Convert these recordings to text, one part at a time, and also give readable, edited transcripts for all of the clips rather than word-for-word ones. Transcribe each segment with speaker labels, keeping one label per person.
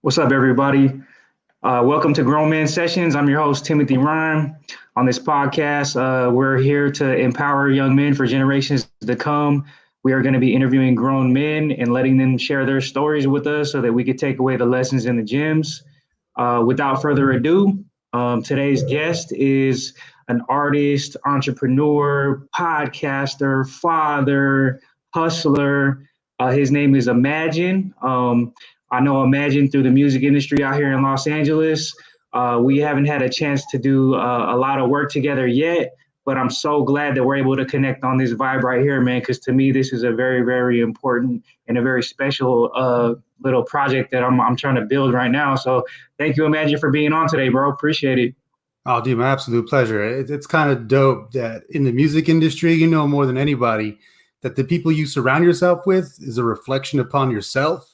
Speaker 1: What's up, everybody? Welcome to Grown Men Sessions. I'm your host, Timothy Rhyme. On this podcast, we're here to empower young men for generations to come. We are going to be interviewing grown men and letting them share their stories with us so that we could take away the lessons and the gems. Without further ado, today's guest is an artist, entrepreneur, podcaster, father, hustler. His name is Imagine. I know Imagine through the music industry out here in Los Angeles. We haven't had a chance to do a lot of work together yet, but I'm so glad that we're able to connect on this vibe right here, man, because to me, this is a very, very important and a very special little project that I'm trying to build right now. So thank you, Imagine, for being on today, bro. Appreciate it.
Speaker 2: Oh, dude, my absolute pleasure. It's kind of dope that in the music industry, you know more than anybody that the people you surround yourself with is a reflection upon yourself.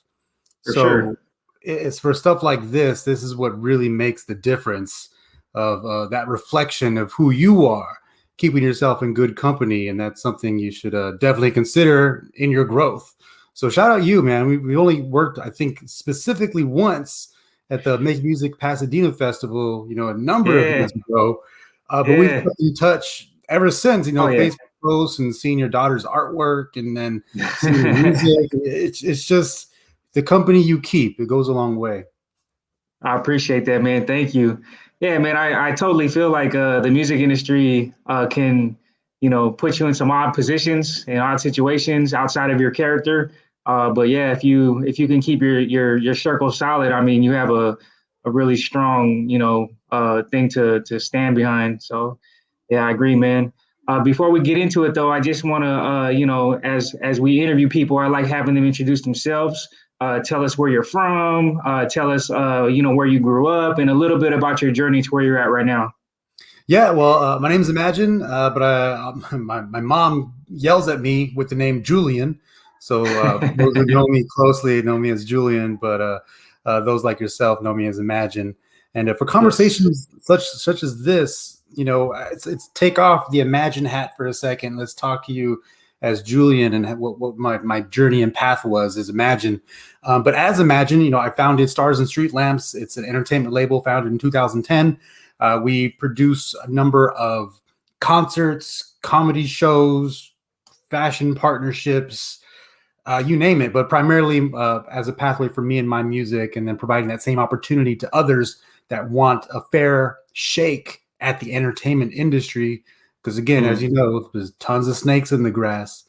Speaker 1: For
Speaker 2: So
Speaker 1: sure.
Speaker 2: it's for stuff like this. This is what really makes the difference of that reflection of who you are, keeping yourself in good company. And that's something you should definitely consider in your growth. So shout out you, man. We only worked, I think, specifically once at the Make Music Pasadena Festival, a number of
Speaker 1: Yeah.
Speaker 2: years ago. But we've
Speaker 1: Yeah.
Speaker 2: kept in touch ever since,
Speaker 1: Oh, yeah.
Speaker 2: Facebook posts and seeing your daughter's artwork and then seeing the music. It's just the company you keep. It goes a long way.
Speaker 1: I appreciate that, man. Thank you. Yeah, man, I totally feel like the music industry can, put you in some odd positions and odd situations outside of your character. But yeah, if you can keep your circle solid, I mean, you have a really strong, thing to stand behind. So yeah, I agree, man. Before we get into it, though, I just want to, as we interview people, I like having them introduce themselves. Tell us where you're from. Tell us, where you grew up, and a little bit about your journey to where you're at right now.
Speaker 2: Yeah, well, my name's Imagine, but my mom yells at me with the name Julian. So those who know me closely know me as Julian, but those like yourself know me as Imagine. And for
Speaker 1: Yes.
Speaker 2: conversations such as this, it's take off the Imagine hat for a second. Let's talk to you as Julian and what my journey and path was as Imagine. But as Imagine, I founded Stars and Street Lamps. It's an entertainment label founded in 2010. We produce a number of concerts, comedy shows, fashion partnerships, you name it, but primarily as a pathway for me and my music, and then providing that same opportunity to others that want a fair shake at the entertainment industry. Because again, as
Speaker 1: Mm.
Speaker 2: you know, there's tons of snakes in the grass.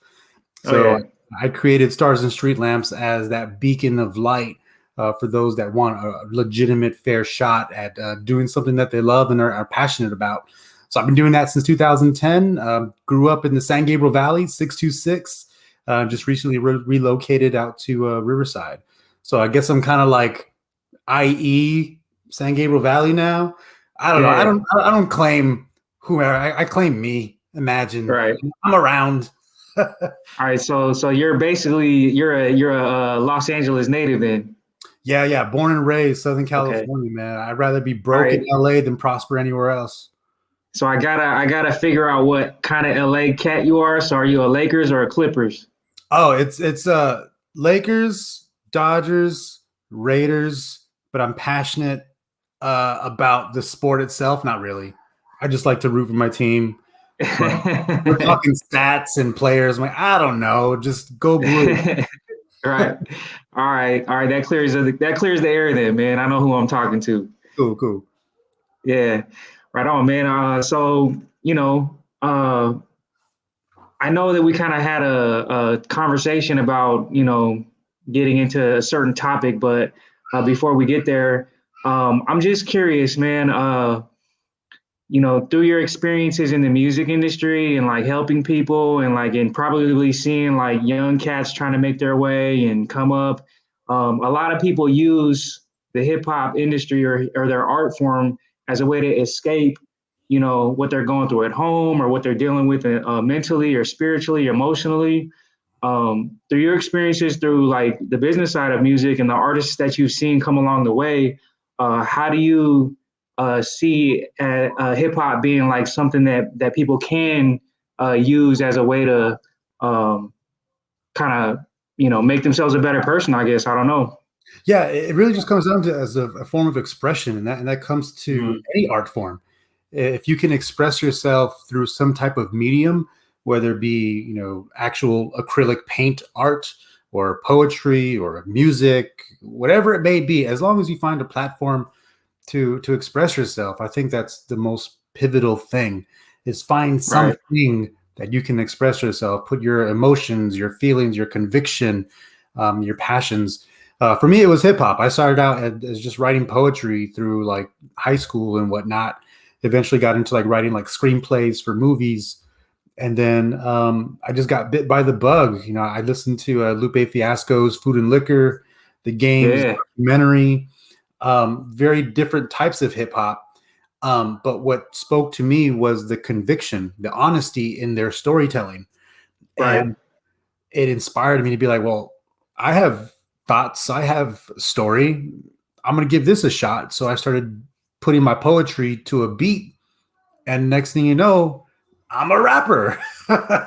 Speaker 1: Oh
Speaker 2: So
Speaker 1: yeah.
Speaker 2: I created Stars and Street Lamps as that beacon of light for those that want a legitimate, fair shot at doing something that they love and are passionate about. So I've been doing that since 2010. Grew up in the San Gabriel Valley, 626. Just recently relocated out to Riverside. So I guess I'm kind of like IE San Gabriel Valley now. I don't know. I
Speaker 1: Yeah.
Speaker 2: don't. I don't claim whoever. I claim me. Imagine
Speaker 1: Right.
Speaker 2: I'm around.
Speaker 1: All right. So you're a Los Angeles native then.
Speaker 2: Yeah. Born and raised Southern
Speaker 1: Okay.
Speaker 2: California, man. I'd rather be
Speaker 1: All
Speaker 2: broke in
Speaker 1: right.
Speaker 2: LA than prosper anywhere else.
Speaker 1: So I gotta figure out what kind of LA cat you are. So are you a Lakers or a Clippers?
Speaker 2: Oh, it's Lakers, Dodgers, Raiders, but I'm passionate about the sport itself. Not really. I just like to root for my team. But we're talking stats and players. I'm like, I don't know. Just go blue.
Speaker 1: Right. All right. That clears the air then, man. I know who I'm talking to.
Speaker 2: Cool.
Speaker 1: Yeah. Right on, man. So, I know that we kind of had a conversation about, getting into a certain topic, but before we get there, I'm just curious, man. Through your experiences in the music industry and like helping people and like and probably seeing like young cats trying to make their way and come up, a lot of people use the hip hop industry or their art form as a way to escape, what they're going through at home or what they're dealing with mentally or spiritually, emotionally. Through your experiences through like the business side of music and the artists that you've seen come along the way, how do you see hip hop being like something that people can use as a way to kind of make themselves a better person? I guess I don't know.
Speaker 2: Yeah, it really just comes down to as a form of expression, and that comes to
Speaker 1: Mhm.
Speaker 2: any art form. If you can express yourself through some type of medium, whether it be actual acrylic paint art or poetry or music, whatever it may be, as long as you find a platform to express yourself, I think that's the most pivotal thing. Is find
Speaker 1: Right.
Speaker 2: something that you can express yourself, put your emotions, your feelings, your conviction, your passions. For me, it was hip hop. I started out as just writing poetry through like high school and whatnot. Eventually got into like writing like screenplays for movies. And then I just got bit by the bug. I listened to Lupe Fiasco's Food and Liquor, The Game's
Speaker 1: Yeah.
Speaker 2: documentary, very different types of hip hop. But what spoke to me was the conviction, the honesty in their storytelling.
Speaker 1: Right.
Speaker 2: And it inspired me to be like, well, I have thoughts, I have a story. I'm going to give this a shot. So I started putting my poetry to a beat. And next thing you know, I'm a rapper.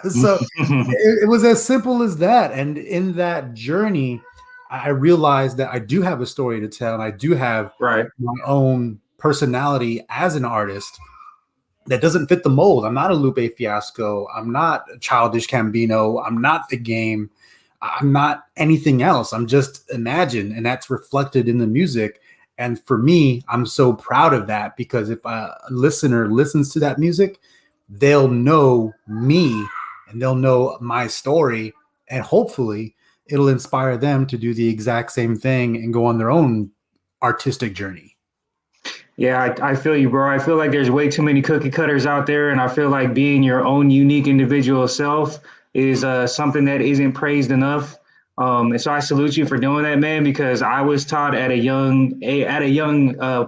Speaker 2: So it was as simple as that. And in that journey, I realized that I do have a story to tell, and I do have
Speaker 1: Right.
Speaker 2: my own personality as an artist that doesn't fit the mold. I'm not a Lupe Fiasco. I'm not a Childish Gambino. I'm not The Game. I'm not anything else. I'm just Imagine, and that's reflected in the music. And for me, I'm so proud of that because if a listener listens to that music, they'll know me and they'll know my story, and hopefully it'll inspire them to do the exact same thing and go on their own artistic journey.
Speaker 1: Yeah, I feel you, bro. I feel like there's way too many cookie cutters out there, and I feel like being your own unique individual self is something that isn't praised enough. And so I salute you for doing that, man, because I was taught at a young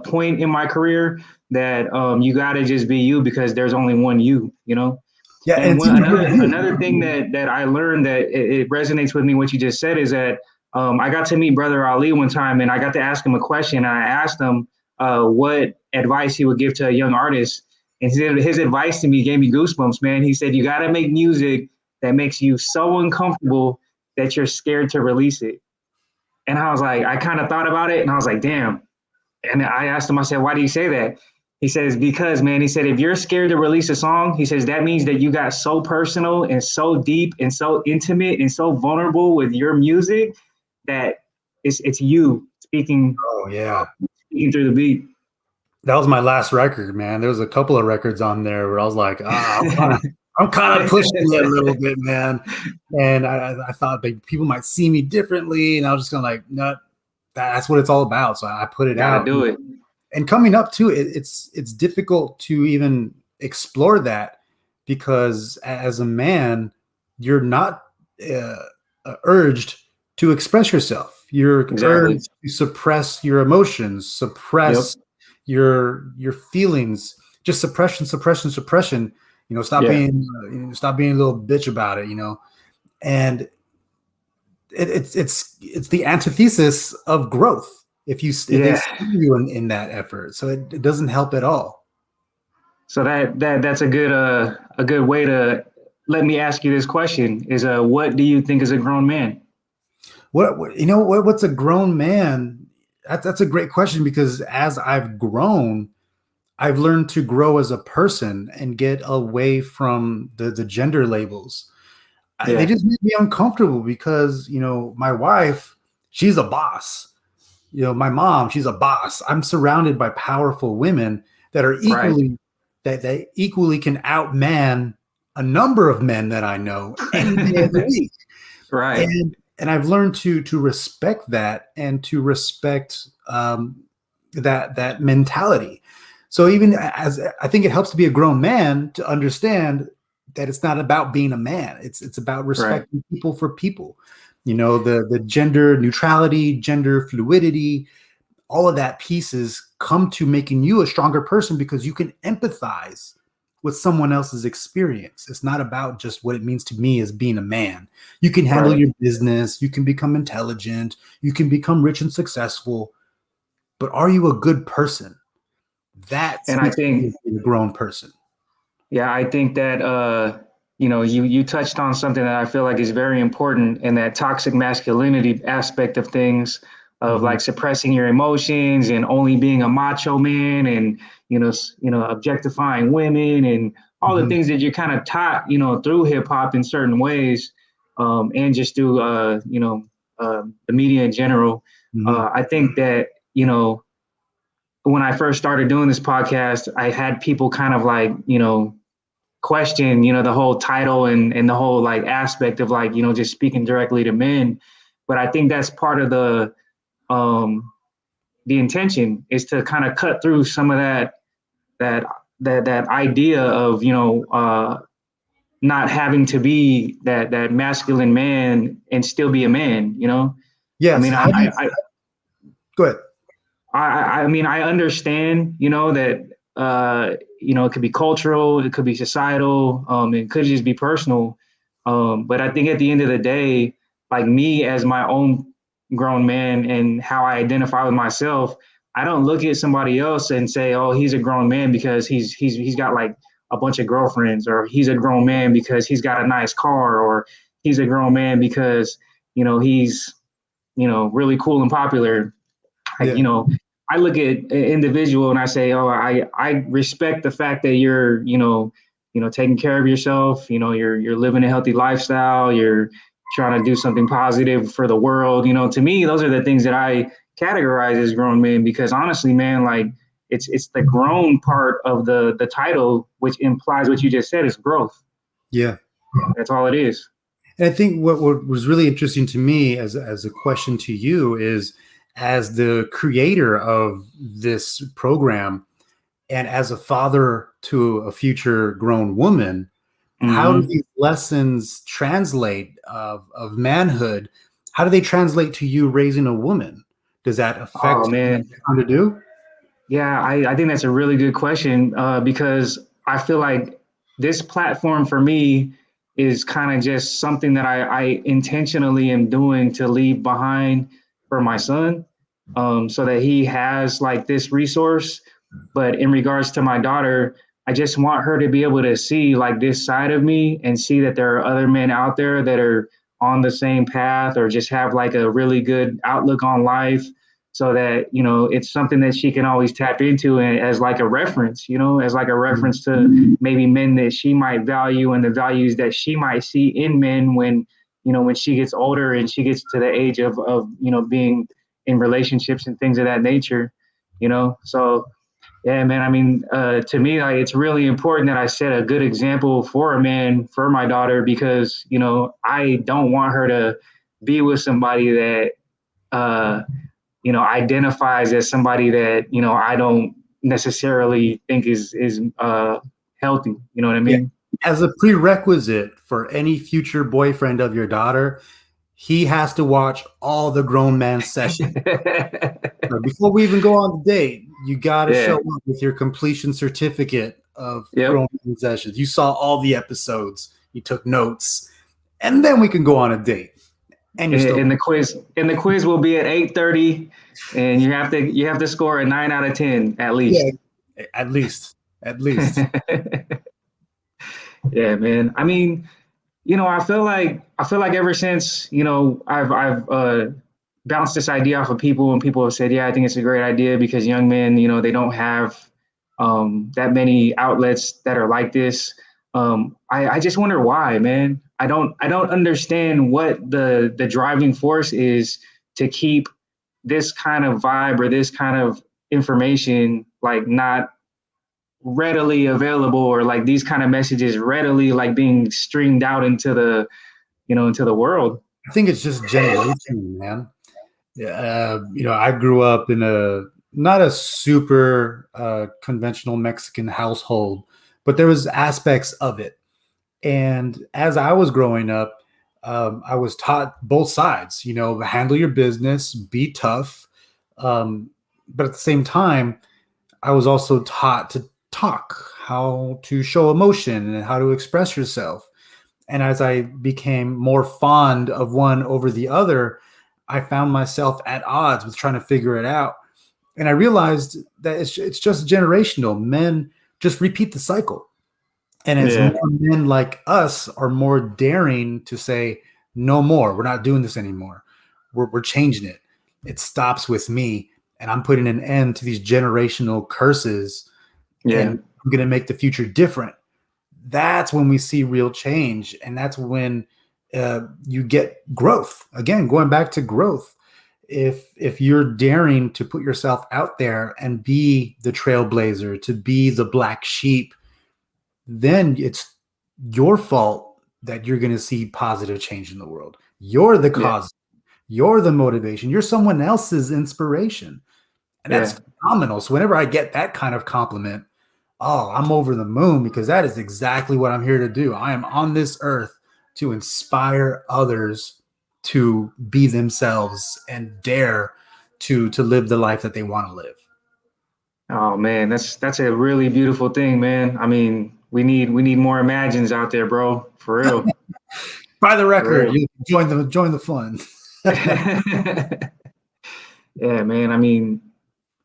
Speaker 1: point in my career that you got to just be you because there's only one you, you know.
Speaker 2: Yeah, and
Speaker 1: And
Speaker 2: it's
Speaker 1: one,
Speaker 2: even
Speaker 1: another thing that I learned that it resonates with me what you just said is that I got to meet Brother Ali one time, and I got to ask him a question. And I asked him what advice he would give to a young artist, and his advice to me gave me goosebumps, man. He said, "You got to make music that makes you so uncomfortable that you're scared to release it." And I was like, I kind of thought about it, and I was like, damn. And I asked him, I said, why do you say that? He says, because, man, he said, if you're scared to release a song, he says, that means that you got so personal and so deep and so intimate and so vulnerable with your music that it's you
Speaker 2: oh yeah.
Speaker 1: speaking through the beat.
Speaker 2: That was my last record, man. There was a couple of records on there where I was like, I'm kind of pushing it a little bit, man. And I thought that people might see me differently, and I was just going to like, no, that's what it's all about. So I put it
Speaker 1: Gotta
Speaker 2: out.
Speaker 1: do it.
Speaker 2: And coming up to it, it's difficult to even explore that because as a man, you're not uh, urged to express yourself. You're
Speaker 1: Exactly.
Speaker 2: urged to suppress your emotions,
Speaker 1: Yep.
Speaker 2: suppress your feelings, just suppression, suppression, suppression. Stop
Speaker 1: Yeah.
Speaker 2: being a little bitch about it. And it's the antithesis of growth if they
Speaker 1: Yeah.
Speaker 2: see you in that effort. So it doesn't help at all.
Speaker 1: So that's a good way to let me ask you this question is what do you think is a grown man?
Speaker 2: What's a grown man? That's a great question because as I've grown, I've learned to grow as a person and get away from the gender labels. They
Speaker 1: Yeah.
Speaker 2: just make me uncomfortable because my wife, she's a boss. My mom, she's a boss. I'm surrounded by powerful women that are
Speaker 1: Right.
Speaker 2: equally that they equally can outman a number of men that I know any day of the week.
Speaker 1: Right.
Speaker 2: And I've learned to respect that and to respect that mentality. So even as I think it helps to be a grown man to understand that it's not about being a man. It's about
Speaker 1: Right.
Speaker 2: respecting people for people. The gender neutrality, gender fluidity, all of that pieces come to making you a stronger person because you can empathize with someone else's experience. It's not about just what it means to me as being a man. You can handle
Speaker 1: Right.
Speaker 2: your business, you can become intelligent, you can become rich and successful, but are you a good person? That
Speaker 1: And I
Speaker 2: speaks to you
Speaker 1: think,
Speaker 2: as being a grown person.
Speaker 1: yeah, I think that you touched on something that I feel like is very important in that toxic masculinity aspect of things. of like suppressing your emotions and only being a macho man and objectifying women and all the things that you're kind of taught through hip hop in certain ways, and just through the media in general. I think that when I first started doing this podcast, I had people kind of like question the whole title and the whole like aspect of like just speaking directly to men. But I think that's part of the intention, is to kind of cut through some of that idea of not having to be that masculine man and still be a man. I
Speaker 2: Yes.
Speaker 1: mean,
Speaker 2: Go ahead.
Speaker 1: I mean, I understand, that, it could be cultural, it could be societal, it could just be personal. But I think at the end of the day, like me as my own grown man and how I identify with myself, I don't look at somebody else and say, oh, he's a grown man because he's got like a bunch of girlfriends, or he's a grown man because he's got a nice car, or he's a grown man because, he's, really cool and popular.
Speaker 2: Yeah.
Speaker 1: I look at an individual and I say, oh, I respect the fact that you're, taking care of yourself. You're living a healthy lifestyle. You're trying to do something positive for the world. To me, those are the things that I categorize as grown men, because honestly, man, like it's the grown part of the title, which implies what you just said is growth.
Speaker 2: Yeah.
Speaker 1: That's all it is.
Speaker 2: And I think what was really interesting to me as a question to you is, as the creator of this program and as a father to a future grown woman, how do these lessons translate of manhood? How do they translate to you raising a woman? Does that affect
Speaker 1: Oh man,
Speaker 2: what you're trying to do?
Speaker 1: yeah, I think that's a really good question, because I feel like this platform for me is kind of just something that I intentionally am doing to leave behind for my son, so that he has like this resource. But in regards to my daughter, I just want her to be able to see like this side of me and see that there are other men out there that are on the same path or just have like a really good outlook on life, so that it's something that she can always tap into as like a reference, as like a reference to maybe men that she might value and the values that she might see in men when she gets older and she gets to the age of being in relationships and things of that nature. So yeah, man. I mean, to me, like, it's really important that I set a good example for a man for my daughter, because I don't want her to be with somebody that uh, identifies as somebody that I don't necessarily think is healthy. You know what I
Speaker 2: Yeah.
Speaker 1: mean?
Speaker 2: As a prerequisite for any future boyfriend of your daughter, he has to watch all the grown man sessions. Before we even go on the date, you got to
Speaker 1: Yeah.
Speaker 2: show up with your completion certificate of
Speaker 1: Yep.
Speaker 2: grown man sessions. You saw all the episodes, you took notes, and then we can go on a date. And you're still
Speaker 1: And the quiz will be at 8:30, and you have to score a 9 out of 10 at least.
Speaker 2: at least.
Speaker 1: Yeah, man. I mean, I feel like ever since I've bounced this idea off of people, and people have said, yeah, I think it's a great idea, because young men, they don't have that many outlets that are like this. I just wonder why, man. I don't understand what the driving force is to keep this kind of vibe or this kind of information like not readily available, or like these kind of messages readily like being streamed out into the world.
Speaker 2: I think it's just generational, man. I grew up in a not a super conventional Mexican household, but there was aspects of it. And as I was growing up, I was taught both sides. Handle your business, be tough, but at the same time, I was also taught to talk, how to show emotion, and how to express yourself. And as I became more fond of one over the other, I found myself at odds with trying to figure it out. And I realized that it's just generational. Men just repeat the cycle. And as more
Speaker 1: Yeah.
Speaker 2: men like us are more daring to say, no more, we're not doing this anymore. We're changing it. it stops with me, and I'm putting an end to these generational curses,
Speaker 1: Yeah.
Speaker 2: and I'm going to make the future different. That's when we see real change, and that's when you get growth. Again, going back to growth, if you're daring to put yourself out there and be the trailblazer, to be the black sheep, then it's your fault that you're going to see positive change in the world. You're the
Speaker 1: Yeah.
Speaker 2: cause. You're the motivation. You're someone else's inspiration. And
Speaker 1: Yeah.
Speaker 2: that's phenomenal. So whenever I get that kind of compliment, oh, I'm over the moon, because that is exactly what I'm here to do. I am on this earth to inspire others to be themselves and dare to live the life that they want to live.
Speaker 1: Oh man, that's a really beautiful thing, man. I mean, we need more imagines out there, bro. For real.
Speaker 2: By the
Speaker 1: For
Speaker 2: record,
Speaker 1: real.
Speaker 2: you join the fun.
Speaker 1: Yeah, man. I mean,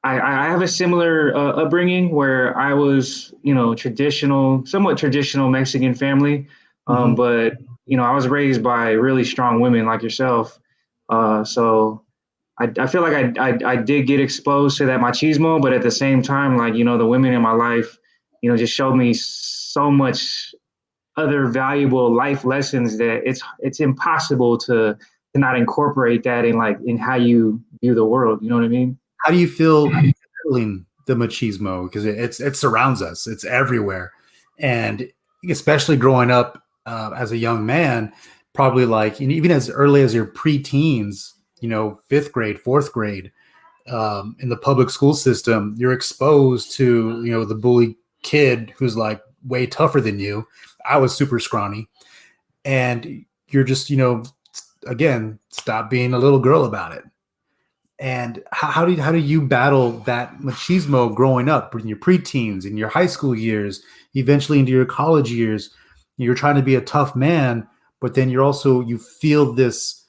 Speaker 1: I have a similar upbringing where I was, traditional, somewhat traditional Mexican family,
Speaker 2: Mhm.
Speaker 1: but I was raised by really strong women like yourself. So I feel like I did get exposed to that machismo, but at the same time, like the women in my life, just showed me so much other valuable life lessons that it's impossible to not incorporate that in how you view the world. You know what I mean?
Speaker 2: How do you feel battling the machismo? Because it surrounds us, it's everywhere, and especially growing up as a young man, probably like even as early as your preteens, fifth grade, fourth grade, in the public school system, you're exposed to the bully kid who's like way tougher than you. I was super scrawny, and you're just again, stop being a little girl about it. And how do you battle that machismo growing up in your preteens, in your high school years, eventually into your college years? You're trying to be a tough man, but then you feel this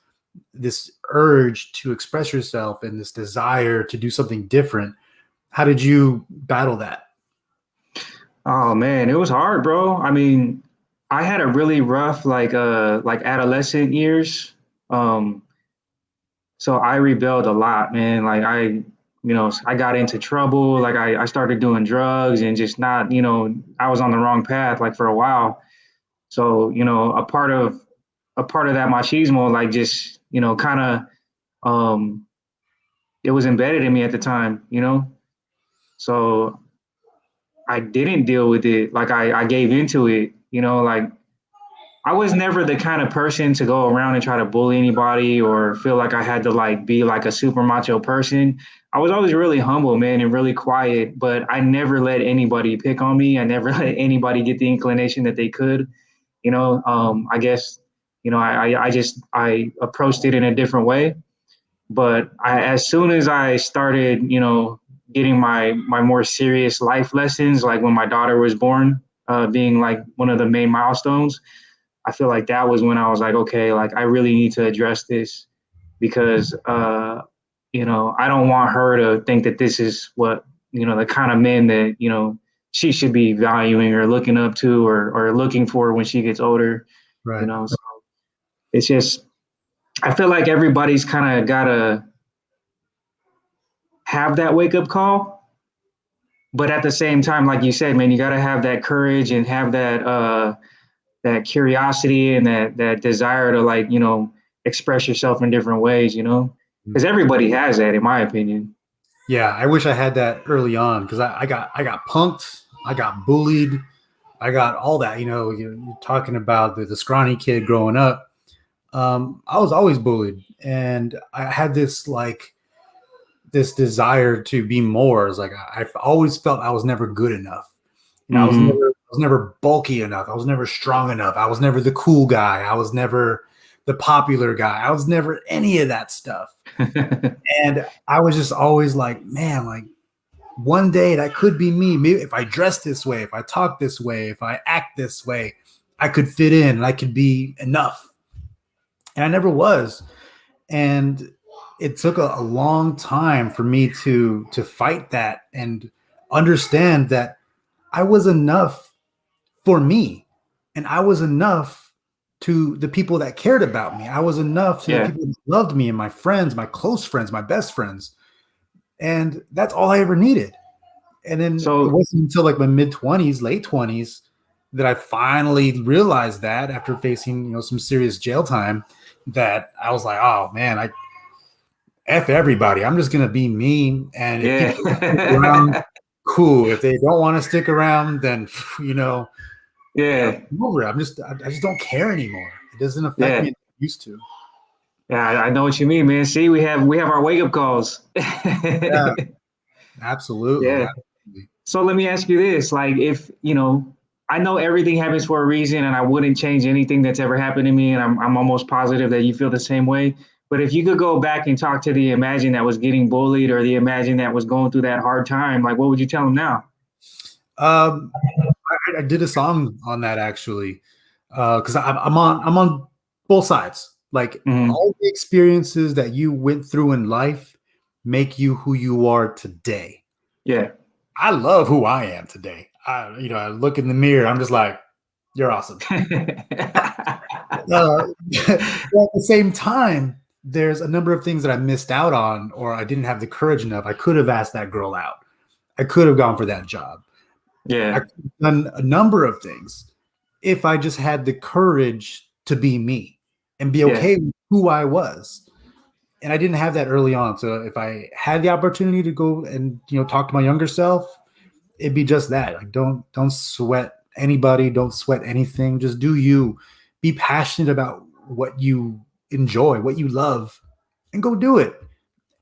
Speaker 2: urge to express yourself and this desire to do something different. How did you battle that?
Speaker 1: Oh man, it was hard, bro. I mean, I had a really rough like adolescent years. Um, so I rebelled a lot, man. Like I got into trouble. Like I started doing drugs and just not, I was on the wrong path like for a while. So, a part of that machismo, like just, kind of it was embedded in me at the time. So I didn't deal with it. Like I gave into it. Like I was never the kind of person to go around and try to bully anybody or feel like I had to like be like a super macho person. I was always really humble, man, and really quiet, but I never let anybody pick on me. I never let anybody get the inclination that they could. I guess, I approached it in a different way. But as soon as I started, getting my more serious life lessons, like when my daughter was born, being like one of the main milestones, I feel like that was when I was like, okay, like I really need to address this because, I don't want her to think that this is what, the kind of men that, she should be valuing or looking up to or looking for when she gets older,
Speaker 2: Right.
Speaker 1: So it's just, I feel like everybody's kind of got to have that wake up call. But at the same time, like you said, man, you got to have that courage and have that curiosity and that desire to like express yourself in different ways, because everybody has that, in my opinion.
Speaker 2: Yeah, I wish I had that early on, because I got punked, I got bullied, I got all that. You're talking about the scrawny kid growing up. I was always bullied, and I had this desire to be more. It's like I've always felt I was never good enough.
Speaker 1: Hmm.
Speaker 2: I was never bulky enough. I was never strong enough. I was never the cool guy. I was never the popular guy. I was never any of that stuff. And I was just always like, man, like one day that could be me. Maybe if I dress this way, if I talk this way, if I act this way, I could fit in and I could be enough. And I never was. And it took a long time for me to fight that and understand that I was enough for me, and I was enough to the people that cared about me. I was enough to the
Speaker 1: Yeah.
Speaker 2: people that loved me and my friends, my close friends, my best friends. And that's all I ever needed. And then it
Speaker 1: So
Speaker 2: wasn't until like my mid 20s, late 20s that I finally realized that after facing, some serious jail time, that I was like, oh man, I F everybody. I'm just gonna be me. And if people stick around,
Speaker 1: yeah.
Speaker 2: cool. If they don't want to stick around, then
Speaker 1: Yeah.
Speaker 2: I'm over it. I just don't care anymore. It doesn't affect
Speaker 1: Yeah.
Speaker 2: me like it used to.
Speaker 1: Yeah, I know what you mean, man. See, we have our wake up calls.
Speaker 2: Yeah, absolutely.
Speaker 1: Yeah.
Speaker 2: Absolutely.
Speaker 1: So let me ask you this: like, if I know everything happens for a reason, and I wouldn't change anything that's ever happened to me, and I'm almost positive that you feel the same way. But if you could go back and talk to the Imagine that was getting bullied, or the Imagine that was going through that hard time, like, what would you tell them now?
Speaker 2: Um, I did a song on that actually, because I'm on both sides. Like
Speaker 1: Hmm.
Speaker 2: all the experiences that you went through in life make you who you are today.
Speaker 1: Yeah.
Speaker 2: I love who I am today. I look in the mirror. I'm just like, you're awesome. But at the same time, there's a number of things that I missed out on, or I didn't have the courage enough. I could have asked that girl out. I could have gone for that job. I
Speaker 1: Yeah.
Speaker 2: could have done a number of things if I just had the courage to be me and be
Speaker 1: Yeah.
Speaker 2: okay with who I was. And I didn't have that early on. So if I had the opportunity to go and talk to my younger self, it'd be just that. Like don't sweat anybody, don't sweat anything. Just do you. Be passionate about what you enjoy, what you love, and go do it.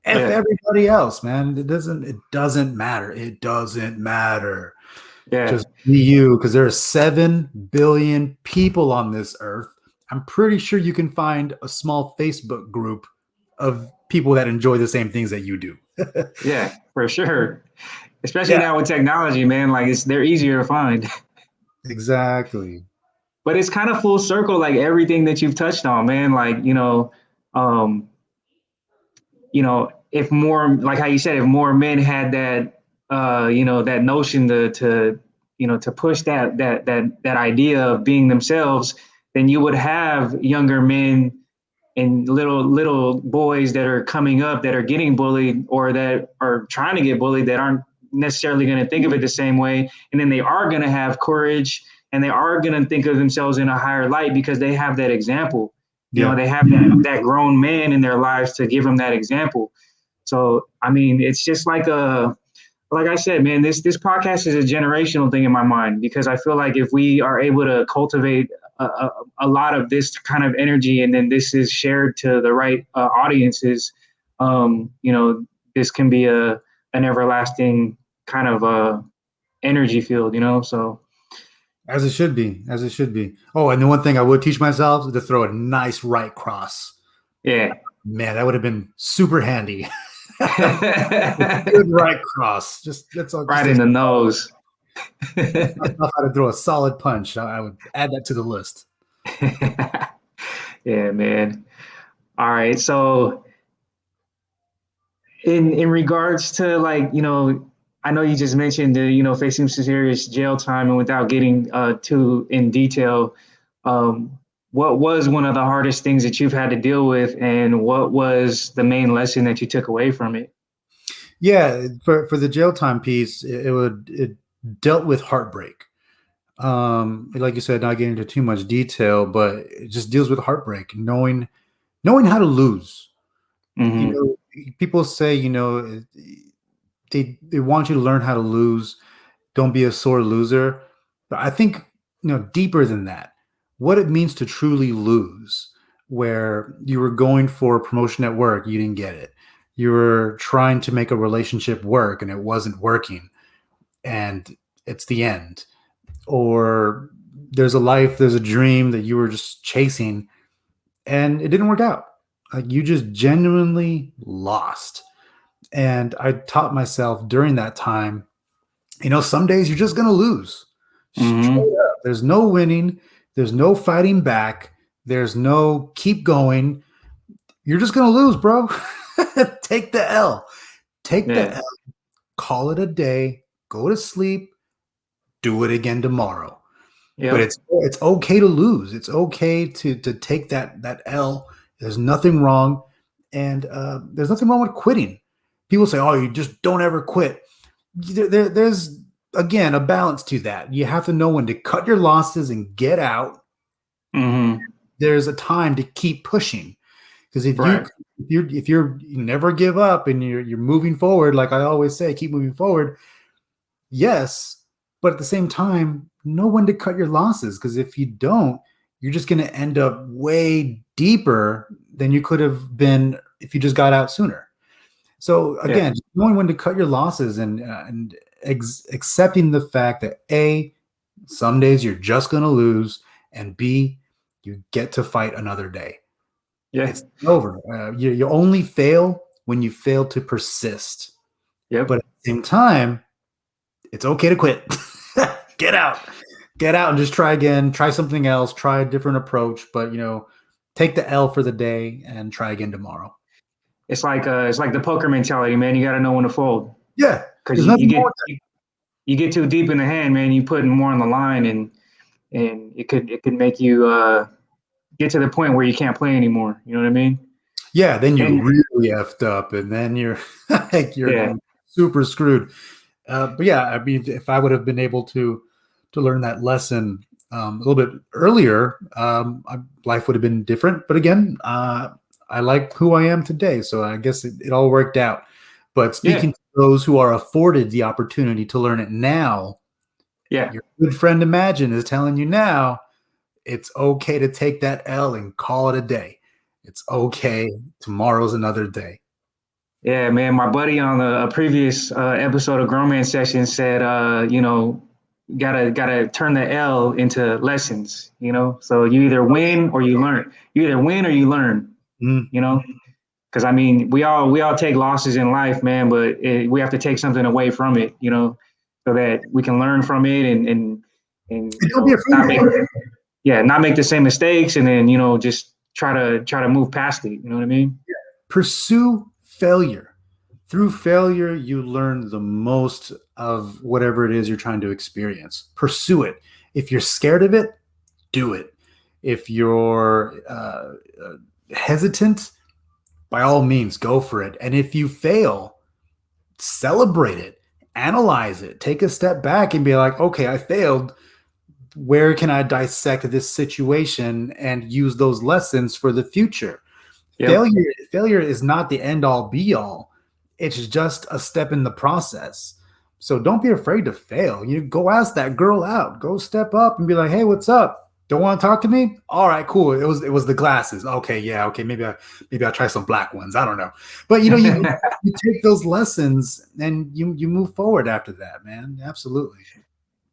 Speaker 2: F
Speaker 1: Yeah.
Speaker 2: everybody else, man. It doesn't matter. It doesn't matter.
Speaker 1: Yeah.
Speaker 2: Just be you, because there are 7 billion people on this earth. I'm pretty sure you can find a small Facebook group of people that enjoy the same things that you do.
Speaker 1: Yeah. For sure. Especially
Speaker 2: Yeah,
Speaker 1: now with technology, man. Like they're easier to find.
Speaker 2: exactly.
Speaker 1: But it's kind of full circle, like everything that you've touched on, man. Like um, if more, like how you said, if more men had that, that notion to push that idea of being themselves, then you would have younger men and little boys that are coming up that are getting bullied or that are trying to get bullied that aren't necessarily going to think of it the same way, and then they are going to have courage and they are going to think of themselves in a higher light because they have that example.
Speaker 2: Yeah.
Speaker 1: They have that grown man in their lives to give them that example. So I mean, it's just like I said, man, this podcast is a generational thing in my mind because I feel like if we are able to cultivate a lot of this kind of energy and then this is shared to the right audiences, this can be an everlasting kind of energy field, So
Speaker 2: As it should be. As it should be. Oh, and the one thing I would teach myself is to throw a nice right cross.
Speaker 1: yeah.
Speaker 2: Man, that would have been super handy. Good right cross. Just that's all.
Speaker 1: Right
Speaker 2: Just
Speaker 1: in the nose.
Speaker 2: myself how to throw a solid punch. I would add that to the list.
Speaker 1: Yeah, man. All right. So in regards to like I know you just mentioned the facing some serious jail time and without getting too in detail, um, what was one of the hardest things that you've had to deal with and what was the main lesson that you took away from it?
Speaker 2: Yeah, for the jail time piece, it dealt with heartbreak. Like you said, not getting into too much detail, but it just deals with heartbreak, knowing how to lose. You
Speaker 1: Hmm.
Speaker 2: know, people say, they want you to learn how to lose. Don't be a sore loser. But I think, deeper than that, what it means to truly lose, where you were going for a promotion at work, you didn't get it. You were trying to make a relationship work and it wasn't working, and it's the end. Or there's a dream that you were just chasing and it didn't work out. Like you just genuinely lost. And I taught myself during that time, some days you're just going to lose.
Speaker 1: Hmm.
Speaker 2: Straight up. There's no winning. There's no fighting back. There's no keep going. You're just going to lose, bro. Take the L. Take the
Speaker 1: Yeah.
Speaker 2: L. Call it a day. Go to sleep. Do it again tomorrow. But
Speaker 1: Yep.
Speaker 2: it's okay to lose. It's okay to take that L. There's nothing wrong, and there's nothing wrong with quitting. People say, "Oh, you just don't ever quit." There's again a balance to that. You have to know when to cut your losses and get out.
Speaker 1: Hmm.
Speaker 2: There's a time to keep pushing, because
Speaker 1: Right.
Speaker 2: you never give up and you're moving forward, like I always say, keep moving forward. Yes, but at the same time, know when to cut your losses, because if you don't, you're just going to end up way deeper than you could have been if you just got out sooner. So
Speaker 1: Yeah.
Speaker 2: again, just knowing when to cut your losses and accepting the fact that A, some days you're just going to lose, and B, you get to fight another day.
Speaker 1: Yeah.
Speaker 2: It's over. You only fail when you fail to persist. But
Speaker 1: Yep.
Speaker 2: at the same time, it's okay to quit. Get out. Get out and just try again. Try something else. Try a different approach. But take the L for the day and try again tomorrow.
Speaker 1: It's like the poker mentality, man. You got to know when to fold
Speaker 2: Yeah,
Speaker 1: because
Speaker 2: there's
Speaker 1: you
Speaker 2: nothing wrong
Speaker 1: get
Speaker 2: with that.
Speaker 1: you get too deep in the hand, man. You putting more on the line, and it could make you get to the point where you can't play anymore. You know what I mean?
Speaker 2: Yeah, then you
Speaker 1: And
Speaker 2: really effed up, and then you're like
Speaker 1: yeah,
Speaker 2: you're super screwed. But yeah, I mean, if I would have been able to learn that lesson a little bit earlier, life would have been different. But again, I like who I am today, so I guess it all worked out. But
Speaker 1: yeah,
Speaker 2: speaking to those who are afforded the opportunity to learn it now,
Speaker 1: yeah,
Speaker 2: your good friend Imagine is telling you now it's okay to take that L and call it a day. It's okay. Tomorrow's another day.
Speaker 1: yeah, man. My buddy on a previous episode of Grown Man Session said, gotta turn the L into lessons. So you either win or you learn. You either win or you learn.
Speaker 2: Mm.
Speaker 1: You know, because I mean, we all take losses in life, man, but we have to take something away from it. So that we can learn from it and
Speaker 2: And don't be afraid
Speaker 1: not
Speaker 2: of
Speaker 1: make
Speaker 2: it.
Speaker 1: not make the same mistakes, and then just try to move past it. You know what I mean?
Speaker 2: Pursue failure. Through failure, you learn the most of whatever it is you're trying to experience. Pursue it. If you're scared of it, do it. If you're hesitant, by all means, go for it. And if you fail, celebrate it, analyze it, take a step back and be like, okay, I failed. Where can I dissect this situation and use those lessons for the future?
Speaker 1: Yep.
Speaker 2: Failure is not the end all be all. It's just a step in the process. So don't be afraid to fail. You go ask that girl out. Go step up and be like, "Hey, what's up? Don't want to talk to me? All right, cool. It was the glasses. Okay, yeah, okay. Maybe I'll try some black ones. I don't know. But you take those lessons and you move forward after that, man. Absolutely.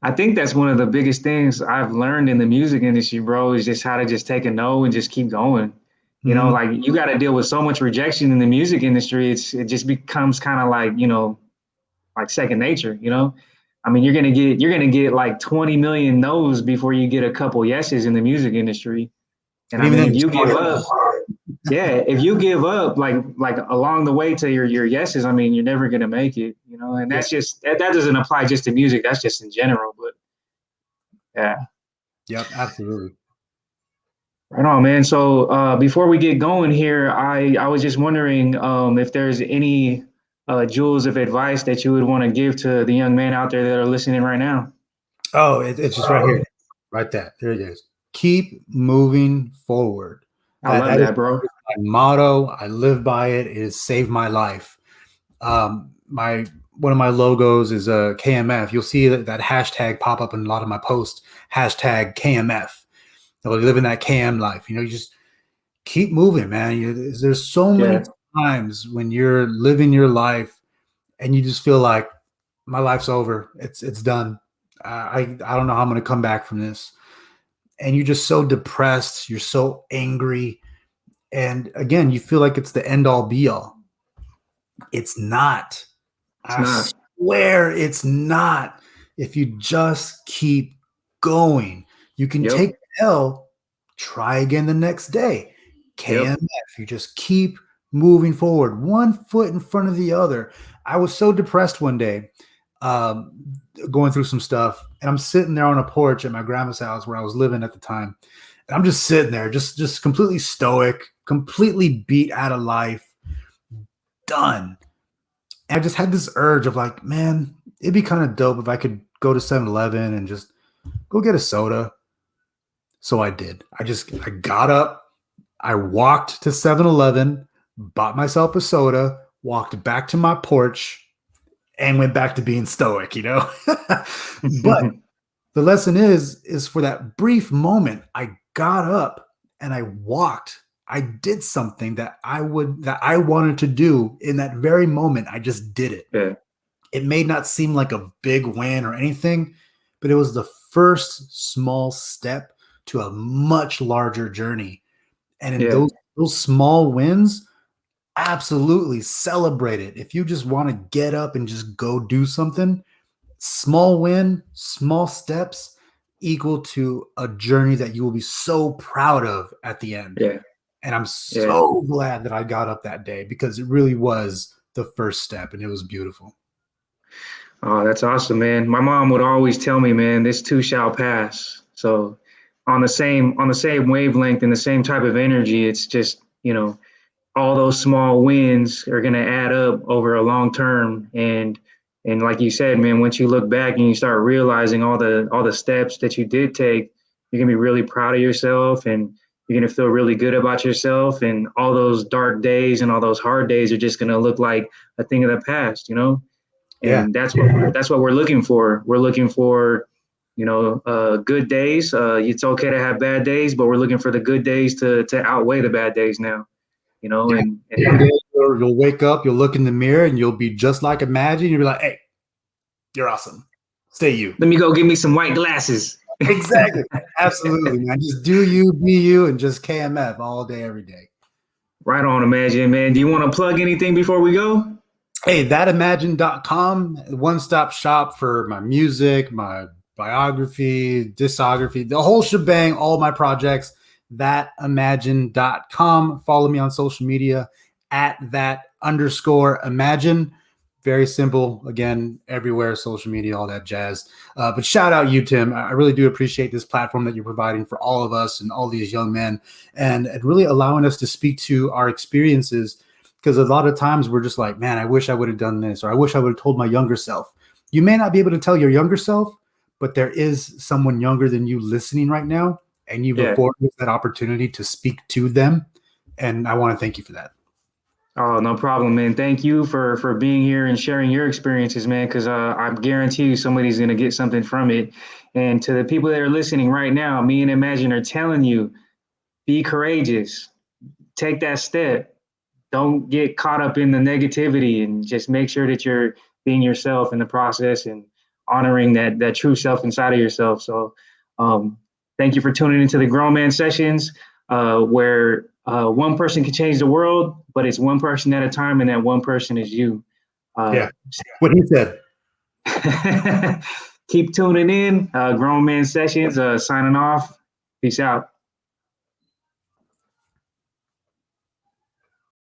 Speaker 1: I think that's one of the biggest things I've learned in the music industry, bro, is just how to just take a no and just keep going.
Speaker 2: Mhm.
Speaker 1: Like you got to deal with so much rejection in the music industry. It just becomes kind of like, like second nature, I mean, you're gonna get like 20 million no's before you get a couple yeses in the music industry. And
Speaker 2: And
Speaker 1: I
Speaker 2: even
Speaker 1: mean,
Speaker 2: then,
Speaker 1: if
Speaker 2: it's
Speaker 1: you give
Speaker 2: hard.
Speaker 1: up, yeah, if you give up like along the way to your yeses, I mean, you're never gonna make it, and
Speaker 2: Yeah.
Speaker 1: that doesn't apply just to music, that's just in general. But yeah.
Speaker 2: Yep. Absolutely.
Speaker 1: Right on, man. So before we get going here, I was just wondering if there's any jewels of advice that you would want to give to the young men out there that are listening right now.
Speaker 2: Oh, it's just right here. Right there. There it is. Keep moving forward.
Speaker 1: I
Speaker 2: That
Speaker 1: love
Speaker 2: that is
Speaker 1: that, bro.
Speaker 2: my motto. I live by it. It has saved my life. My one of my logos is a KMF. You'll see that hashtag pop up in a lot of my posts. Hashtag KMF. So we live in that KM life. You just keep moving, man. There's so many
Speaker 1: Yeah,
Speaker 2: times when you're living your life and you just feel like my life's over. It's done. I don't know how I'm going to come back from this. And you're just so depressed. You're so angry. And again, you feel like it's the end all be all. It's not.
Speaker 1: it's
Speaker 2: I
Speaker 1: not.
Speaker 2: swear it's not. If you just keep going, you can
Speaker 1: Yep,
Speaker 2: take L, try again the next day.
Speaker 1: yep,
Speaker 2: KMF, you just keep moving forward, one foot in front of the other. I was so depressed one day. um, going through some stuff, and I'm sitting there on a porch at my grandma's house where I was living at the time. And I'm just sitting there, just completely stoic, completely beat out of life, done. And I just had this urge of like, man, it'd be kind of dope if I could go to 7-Eleven and just go get a soda. So I did. I got up, I walked to 7-Eleven, bought myself a soda, walked back to my porch, and went back to being stoic, you know? But the lesson is for that brief moment, I got up and I walked. I did something that I wanted to do in that very moment. I just did it.
Speaker 1: Yeah.
Speaker 2: It may not seem like a big win or anything, but it was the first small step to a much larger journey. And in
Speaker 1: Yeah.
Speaker 2: those small wins, absolutely celebrate it. If you just want to get up and just go do something, small win, small steps equal to a journey that you will be so proud of at the end.
Speaker 1: Yeah.
Speaker 2: And I'm
Speaker 1: Yeah.
Speaker 2: so glad that I got up that day because it really was the first step and it was beautiful.
Speaker 1: Oh, that's awesome, man. My mom would always tell me, man, this too shall pass. So on the same wavelength and the same type of energy, it's just, all those small wins are going to add up over a long term. And like you said, man, once you look back and you start realizing all the steps that you did take, you're going to be really proud of yourself, and you're going to feel really good about yourself. And all those dark days and all those hard days are just going to look like a thing of the past,
Speaker 2: Yeah.
Speaker 1: and that's what we're looking for. We're looking for, good days. It's okay to have bad days, but we're looking for the good days to outweigh the bad days now.
Speaker 2: Yeah. One day you'll wake up, you'll look in the mirror, and you'll be just like Imagine. You'll be like, "Hey, you're awesome. Stay you."
Speaker 1: let me go get me some white glasses.
Speaker 2: Exactly. Absolutely, man. Just do you, be you, and just KMF all day, every day.
Speaker 1: Right on, Imagine, man. Do you want to plug anything before we go?
Speaker 2: Hey, thatimagine.com, one-stop shop for my music, my biography, discography, the whole shebang, all my projects. Thatimagine.com. Follow me on social media at that_imagine. Very simple. Again, everywhere, social media, all that jazz. But shout out you, Tim. I really do appreciate this platform that you're providing for all of us and all these young men, and really allowing us to speak to our experiences. Because a lot of times we're just like, man, I wish I would have done this, or I wish I would have told my younger self. You may not be able to tell your younger self, but there is someone younger than you listening right now, and you've
Speaker 1: Yeah.
Speaker 2: afforded that opportunity to speak to them. And I want to thank you for that.
Speaker 1: Oh, no problem, man. Thank you for being here and sharing your experiences, man. Because I guarantee you somebody's gonna get something from it. And to the people that are listening right now, me and Imagine are telling you, be courageous. Take that step. Don't get caught up in the negativity, and just make sure that you're being yourself in the process and honoring that true self inside of yourself. So um, thank you for tuning into the Grown Man Sessions, where one person can change the world, but it's one person at a time, and that one person is you.
Speaker 2: Yeah. What he said.
Speaker 1: Keep tuning in. Grown Man Sessions, signing off. Peace out.